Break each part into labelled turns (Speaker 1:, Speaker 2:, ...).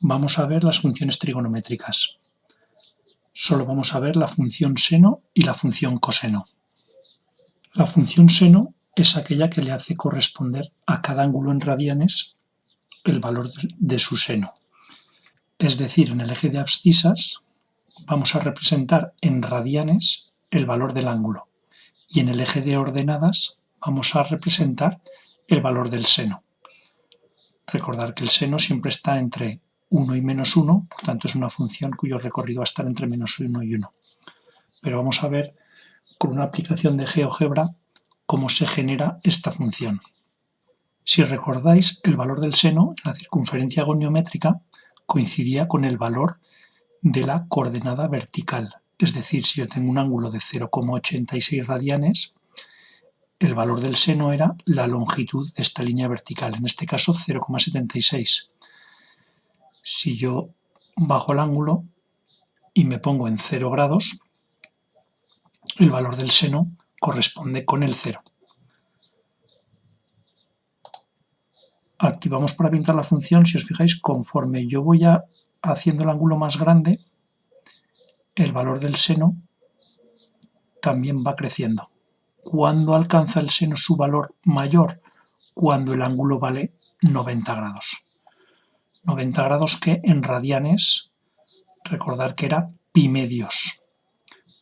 Speaker 1: vamos a ver las funciones trigonométricas. Solo vamos a ver la función seno y la función coseno. La función seno es aquella que le hace corresponder a cada ángulo en radianes el valor de su seno. Es decir, en el eje de abscisas vamos a representar en radianes el valor del ángulo y en el eje de ordenadas vamos a representar el valor del seno. Recordar que el seno siempre está entre 1 y menos 1, por tanto es una función cuyo recorrido va a estar entre menos 1 y 1. Pero vamos a ver con una aplicación de GeoGebra cómo se genera esta función. Si recordáis, el valor del seno en la circunferencia goniométrica coincidía con el valor de la coordenada vertical. Es decir, si yo tengo un ángulo de 0,86 radianes, el valor del seno era la longitud de esta línea vertical, en este caso 0,76. Si yo bajo el ángulo y me pongo en 0 grados, el valor del seno corresponde con el 0. Activamos para pintar la función, si os fijáis, conforme yo voy haciendo el ángulo más grande, el valor del seno también va creciendo. ¿Cuándo alcanza el seno su valor mayor? Cuando el ángulo vale 90 grados. 90 grados que en radianes, recordar que era pi medios.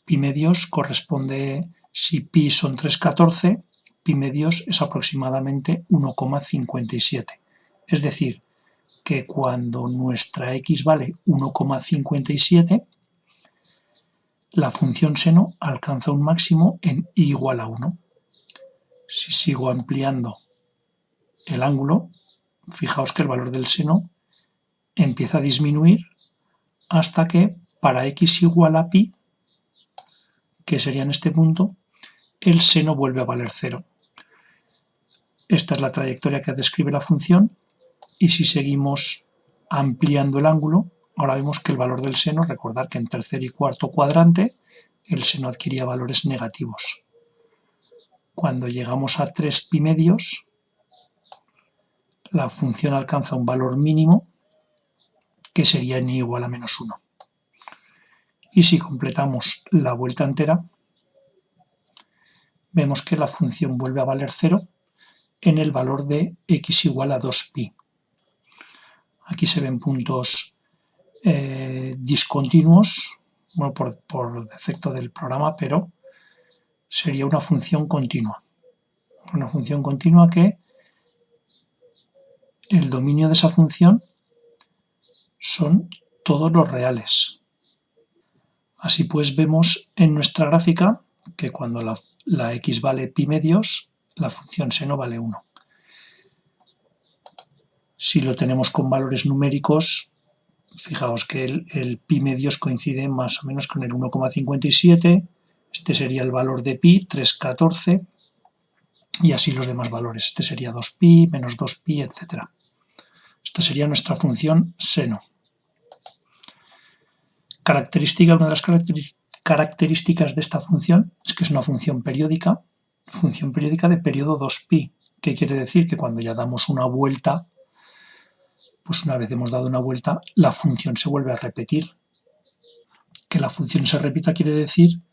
Speaker 1: Pi medios corresponde, si pi son 3,14, pi medios es aproximadamente 1,57. Es decir, que cuando nuestra x vale 1,57, la función seno alcanza un máximo en y igual a 1. Si sigo ampliando el ángulo, fijaos que el valor del seno empieza a disminuir hasta que para x igual a pi, que sería en este punto, el seno vuelve a valer 0. Esta es la trayectoria que describe la función y si seguimos ampliando el ángulo, ahora vemos que el valor del seno, recordar que en tercer y cuarto cuadrante, el seno adquiría valores negativos. Cuando llegamos a 3 pi medios, la función alcanza un valor mínimo que sería n igual a menos 1. Y si completamos la vuelta entera, vemos que la función vuelve a valer 0 en el valor de x igual a 2pi. Aquí se ven puntos discontinuos, bueno, por defecto del programa, pero sería una función continua. Una función continua que el dominio de esa función son todos los reales. Así pues vemos en nuestra gráfica que cuando la x vale pi medios, la función seno vale 1. Si lo tenemos con valores numéricos, fijaos que el pi medios coincide más o menos con el 1,57, este sería el valor de pi, 3,14, y así los demás valores. Este sería 2pi, menos 2pi, etc. Esta sería nuestra función seno. Una de las características de esta función es que es una función periódica de periodo 2pi, que quiere decir que cuando ya damos una vuelta, pues una vez hemos dado una vuelta, la función se vuelve a repetir. Que la función se repita quiere decir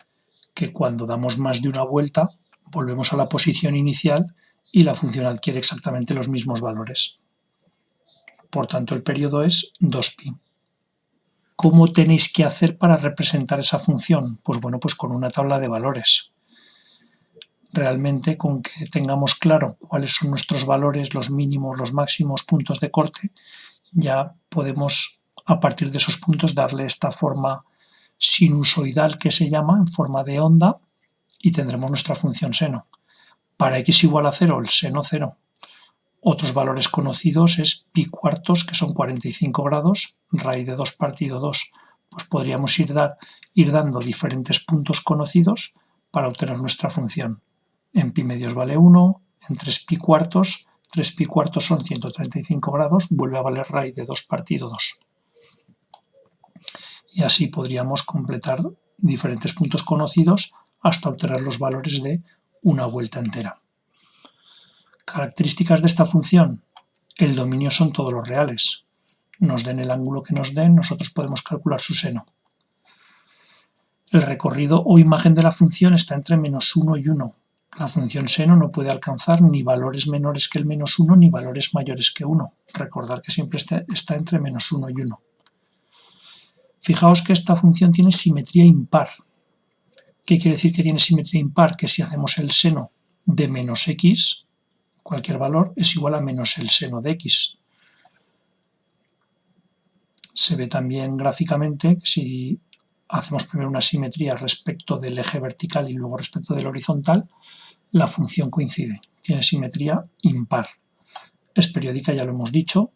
Speaker 1: que cuando damos más de una vuelta, volvemos a la posición inicial y la función adquiere exactamente los mismos valores. Por tanto, el periodo es 2pi. ¿Cómo tenéis que hacer para representar esa función? Pues bueno, pues con una tabla de valores. Realmente, con que tengamos claro cuáles son nuestros valores, los mínimos, los máximos, puntos de corte, ya podemos, a partir de esos puntos, darle esta forma sinusoidal que se llama, en forma de onda, y tendremos nuestra función seno. Para x igual a 0, el seno 0. Otros valores conocidos es pi cuartos, que son 45 grados, raíz de 2 partido 2. Pues podríamos ir dando diferentes puntos conocidos para obtener nuestra función. En pi medios vale 1, en 3 pi cuartos son 135 grados, vuelve a valer raíz de 2 partido 2. Y así podríamos completar diferentes puntos conocidos hasta obtener los valores de una vuelta entera. Características de esta función. El dominio son todos los reales. nos den el ángulo que nos den, nosotros podemos calcular su seno. El recorrido o imagen de la función está entre -1 y 1. La función seno no puede alcanzar ni valores menores que el -1 ni valores mayores que 1. Recordar que siempre está entre -1 y 1. Fijaos que esta función tiene simetría impar. ¿Qué quiere decir que tiene simetría impar? Que si hacemos el seno de menos x, cualquier valor es igual a menos el seno de x. Se ve también gráficamente que si hacemos primero una simetría respecto del eje vertical y luego respecto del horizontal, la función coincide, tiene simetría impar. Es periódica, ya lo hemos dicho.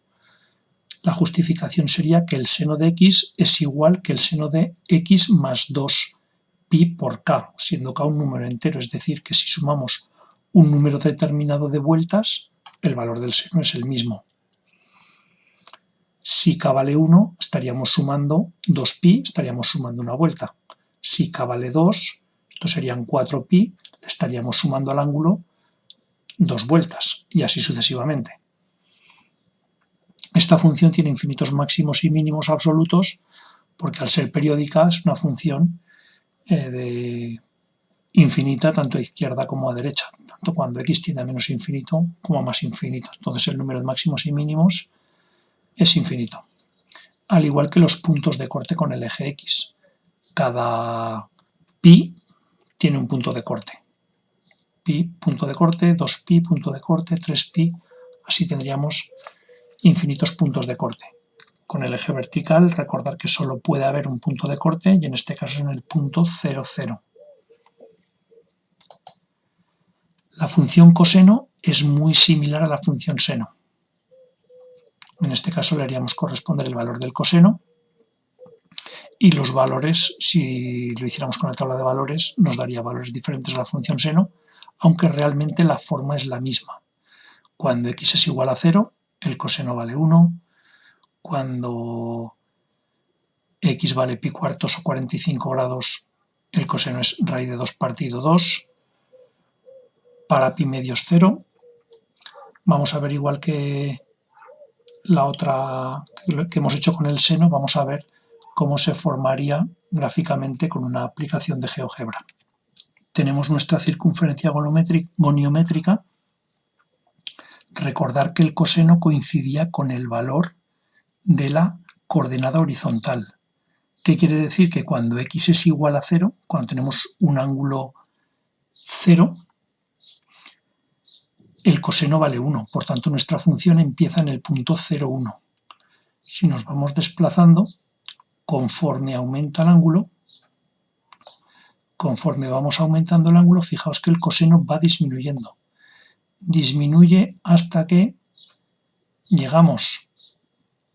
Speaker 1: La justificación sería que el seno de x es igual que el seno de x más 2pi por k, siendo k un número entero, es decir, que si sumamos un número determinado de vueltas, el valor del seno es el mismo. Si k vale 1, estaríamos sumando 2pi, estaríamos sumando una vuelta. Si k vale 2, esto serían 4pi, le estaríamos sumando al ángulo 2 vueltas, y así sucesivamente. Esta función tiene infinitos máximos y mínimos absolutos porque al ser periódica es una función infinita tanto a izquierda como a derecha, tanto cuando x tiende a menos infinito como a más infinito. Entonces el número de máximos y mínimos es infinito. Al igual que los puntos de corte con el eje x. Cada pi tiene un punto de corte. Pi, punto de corte, 2pi, punto de corte, 3pi. Así tendríamos infinitos puntos de corte. Con el eje vertical, recordar que solo puede haber un punto de corte y en este caso es en el punto 0, 0. La función coseno es muy similar a la función seno. En este caso le haríamos corresponder el valor del coseno y los valores, si lo hiciéramos con la tabla de valores, nos daría valores diferentes a la función seno, aunque realmente la forma es la misma. Cuando x es igual a 0, el coseno vale 1. Cuando x vale pi cuartos o 45 grados, el coseno es raíz de 2 partido 2. Para pi medios 0. Vamos a ver igual que la otra que hemos hecho con el seno, vamos a ver cómo se formaría gráficamente con una aplicación de GeoGebra. Tenemos nuestra circunferencia goniométrica. Recordar que el coseno coincidía con el valor de la coordenada horizontal. ¿Qué quiere decir? Que cuando x es igual a 0, cuando tenemos un ángulo 0, el coseno vale 1, por tanto nuestra función empieza en el punto 0, 1. Si nos vamos desplazando, conforme aumenta el ángulo, conforme vamos aumentando el ángulo, fijaos que el coseno va disminuyendo. Disminuye hasta que llegamos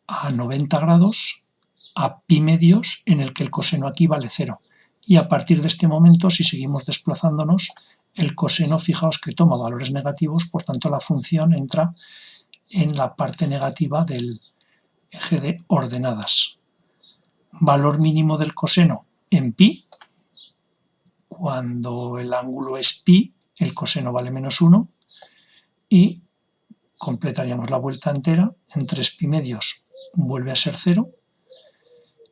Speaker 1: a 90 grados, a pi medios, en el que el coseno aquí vale 0. Y a partir de este momento, si seguimos desplazándonos, el coseno, fijaos que toma valores negativos, por tanto la función entra en la parte negativa del eje de ordenadas. Valor mínimo del coseno en pi. Cuando el ángulo es pi, el coseno vale menos 1 y completaríamos la vuelta entera. En 3 pi medios vuelve a ser 0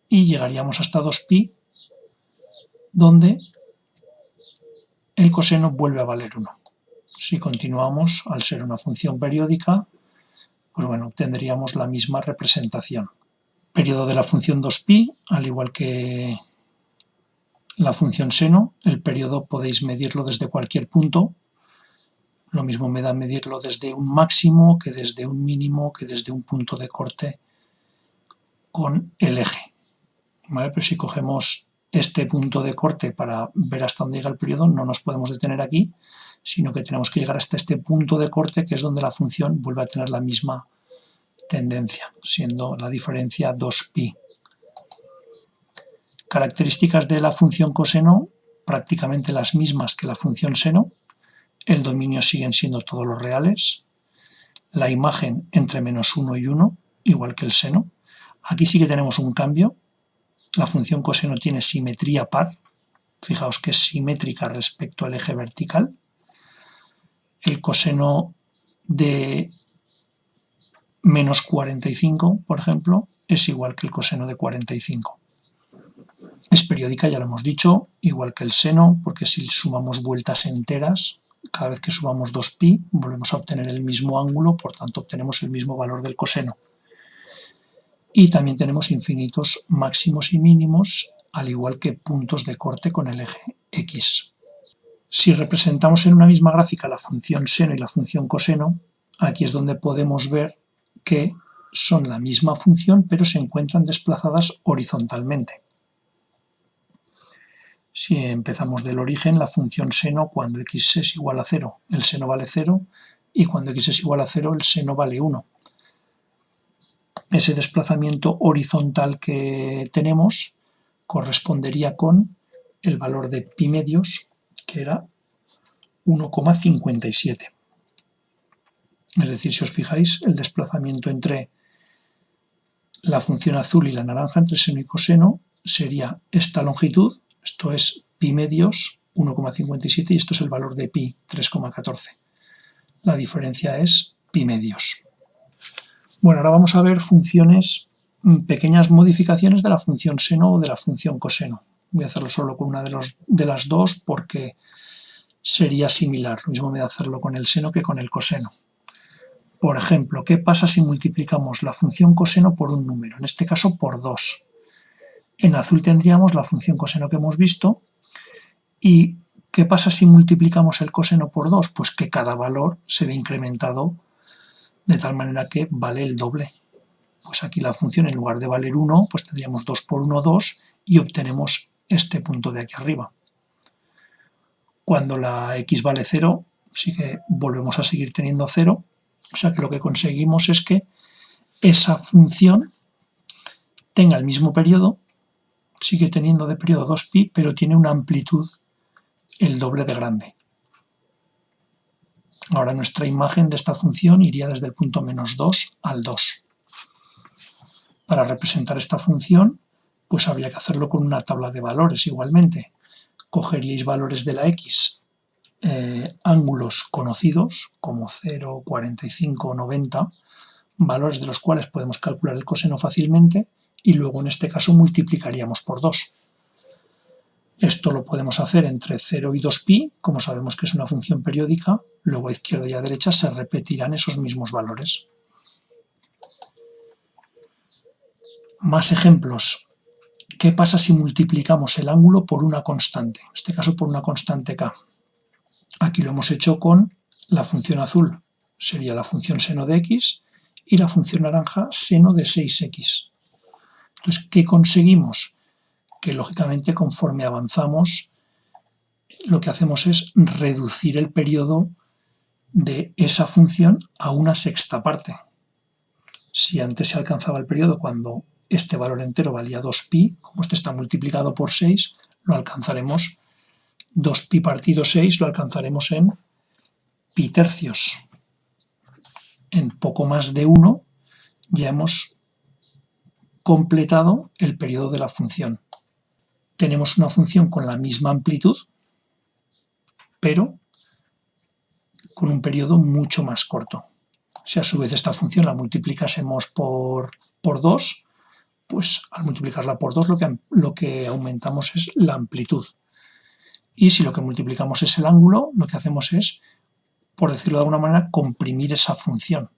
Speaker 1: y llegaríamos hasta 2pi, donde el coseno vuelve a valer 1. Si continuamos, al ser una función periódica, pues bueno, tendríamos la misma representación. Periodo de la función 2pi, al igual que la función seno, el periodo podéis medirlo desde cualquier punto. Lo mismo me da medirlo desde un máximo que desde un mínimo que desde un punto de corte con el eje. ¿Vale? Pero si cogemos este punto de corte para ver hasta dónde llega el periodo, no nos podemos detener aquí, sino que tenemos que llegar hasta este punto de corte, que es donde la función vuelve a tener la misma tendencia, siendo la diferencia 2pi. Características de la función coseno, prácticamente las mismas que la función seno. El dominio siguen siendo todos los reales. La imagen entre menos 1 y 1, igual que el seno. Aquí sí que tenemos un cambio. La función coseno tiene simetría par. Fijaos que es simétrica respecto al eje vertical. El coseno de menos 45, por ejemplo, es igual que el coseno de 45. Es periódica, ya lo hemos dicho, igual que el seno, porque si sumamos vueltas enteras, cada vez que sumamos 2pi, volvemos a obtener el mismo ángulo, por tanto obtenemos el mismo valor del coseno. Y también tenemos infinitos máximos y mínimos, al igual que puntos de corte con el eje X. Si representamos en una misma gráfica la función seno y la función coseno, aquí es donde podemos ver que son la misma función, pero se encuentran desplazadas horizontalmente. Si empezamos del origen, la función seno, cuando x es igual a 0, el seno vale 0, y cuando x es igual a 0, el seno vale 1. Ese desplazamiento horizontal que tenemos correspondería con el valor de pi medios, que era 1,57. Es decir, si os fijáis, el desplazamiento entre la función azul y la naranja, entre seno y coseno, sería esta longitud, esto es pi medios 1,57 y esto es el valor de pi, 3,14. La diferencia es pi medios. Bueno, ahora vamos a ver funciones, pequeñas modificaciones de la función seno o de la función coseno. Voy a hacerlo solo con una de las dos porque sería similar. Lo mismo me da hacerlo con el seno que con el coseno. Por ejemplo, ¿qué pasa si multiplicamos la función coseno por un número? En este caso por 2. En azul tendríamos la función coseno que hemos visto. ¿Y qué pasa si multiplicamos el coseno por 2? Pues que cada valor se ve incrementado de tal manera que vale el doble. Pues aquí la función, en lugar de valer 1, pues tendríamos 2 por 1, 2, y obtenemos este punto de aquí arriba. Cuando la x vale 0, sí que volvemos a seguir teniendo 0, o sea que lo que conseguimos es que esa función tenga el mismo periodo, sigue teniendo de periodo 2pi, pero tiene una amplitud el doble de grande. Ahora nuestra imagen de esta función iría desde el punto menos 2 al 2. Para representar esta función, pues habría que hacerlo con una tabla de valores igualmente. Cogeríais valores de la x, ángulos conocidos, como 0, 45, 90, valores de los cuales podemos calcular el coseno fácilmente, y luego en este caso multiplicaríamos por 2. Esto lo podemos hacer entre 0 y 2pi, como sabemos que es una función periódica, luego a izquierda y a derecha se repetirán esos mismos valores. Más ejemplos. ¿Qué pasa si multiplicamos el ángulo por una constante? En este caso por una constante k. Aquí lo hemos hecho con la función azul, sería la función seno de x, y la función naranja seno de 6x. Entonces, ¿qué conseguimos? Que lógicamente conforme avanzamos, lo que hacemos es reducir el periodo de esa función a una sexta parte. Si antes se alcanzaba el periodo cuando este valor entero valía 2pi, como este está multiplicado por 6, lo alcanzaremos, 2pi partido 6 lo alcanzaremos en pi tercios. En poco más de 1 ya hemos completado el periodo de la función. Tenemos una función con la misma amplitud, pero con un periodo mucho más corto. Si a su vez esta función la multiplicásemos por 2, pues al multiplicarla por 2 lo que aumentamos es la amplitud. Y si lo que multiplicamos es el ángulo, lo que hacemos es, por decirlo de alguna manera, comprimir esa función.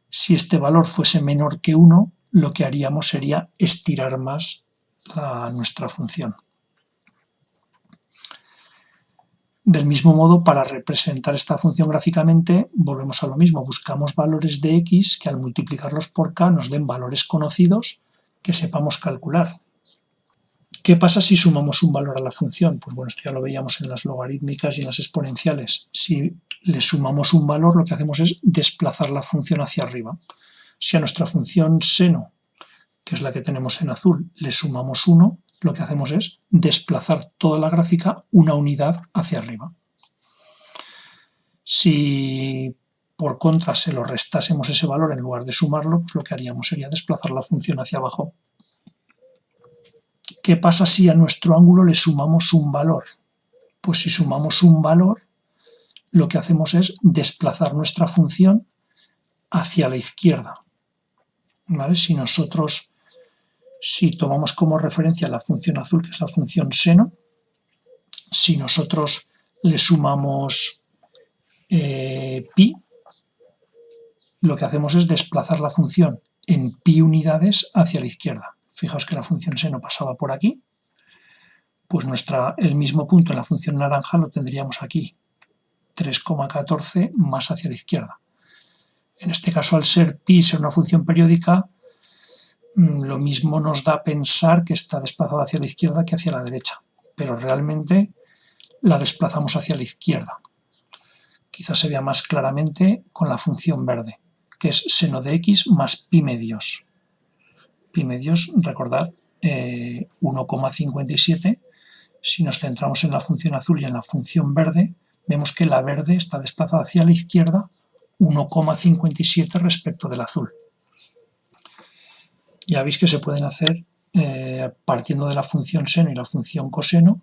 Speaker 1: Si este valor fuese menor que 1, lo que haríamos sería estirar más nuestra función. Del mismo modo, para representar esta función gráficamente, volvemos a lo mismo, buscamos valores de x que al multiplicarlos por k nos den valores conocidos que sepamos calcular. ¿Qué pasa si sumamos un valor a la función? Pues bueno, esto ya lo veíamos en las logarítmicas y en las exponenciales. Si le sumamos un valor, lo que hacemos es desplazar la función hacia arriba. Si a nuestra función seno, que es la que tenemos en azul, le sumamos 1, lo que hacemos es desplazar toda la gráfica una unidad hacia arriba. Si por contra se lo restásemos ese valor en lugar de sumarlo, pues lo que haríamos sería desplazar la función hacia abajo. ¿Qué pasa si a nuestro ángulo le sumamos un valor? Pues si sumamos un valor, lo que hacemos es desplazar nuestra función hacia la izquierda, ¿vale? Si tomamos como referencia la función azul, que es la función seno, si nosotros le sumamos pi, lo que hacemos es desplazar la función en pi unidades hacia la izquierda. Fijaos que la función seno pasaba por aquí, pues el mismo punto en la función naranja lo tendríamos aquí, 3,14 más hacia la izquierda. En este caso, al ser pi ser una función periódica, lo mismo nos da a pensar que está desplazada hacia la izquierda que hacia la derecha, pero realmente la desplazamos hacia la izquierda. Quizás se vea más claramente con la función verde, que es seno de x más pi medios. Pi medios, recordad, 1,57. Si nos centramos en la función azul y en la función verde, vemos que la verde está desplazada hacia la izquierda 1,57 respecto del azul. Ya veis que se pueden hacer, partiendo de la función seno y la función coseno,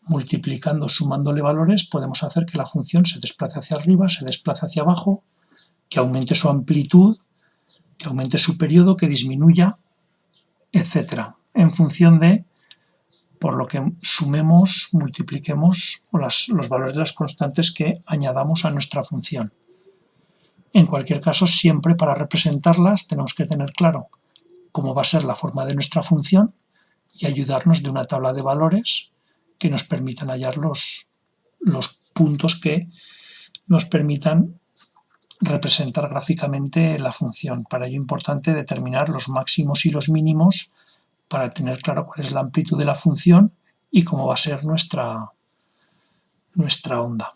Speaker 1: multiplicando, sumándole valores, podemos hacer que la función se desplace hacia arriba, se desplace hacia abajo, que aumente su amplitud, que aumente su periodo, que disminuya, etc. En función de por lo que sumemos, multipliquemos los valores de las constantes que añadamos a nuestra función. En cualquier caso, siempre para representarlas tenemos que tener claro cómo va a ser la forma de nuestra función y ayudarnos de una tabla de valores que nos permitan hallar los puntos que nos permitan representar gráficamente la función. Para ello es importante determinar los máximos y los mínimos para tener claro cuál es la amplitud de la función y cómo va a ser nuestra onda.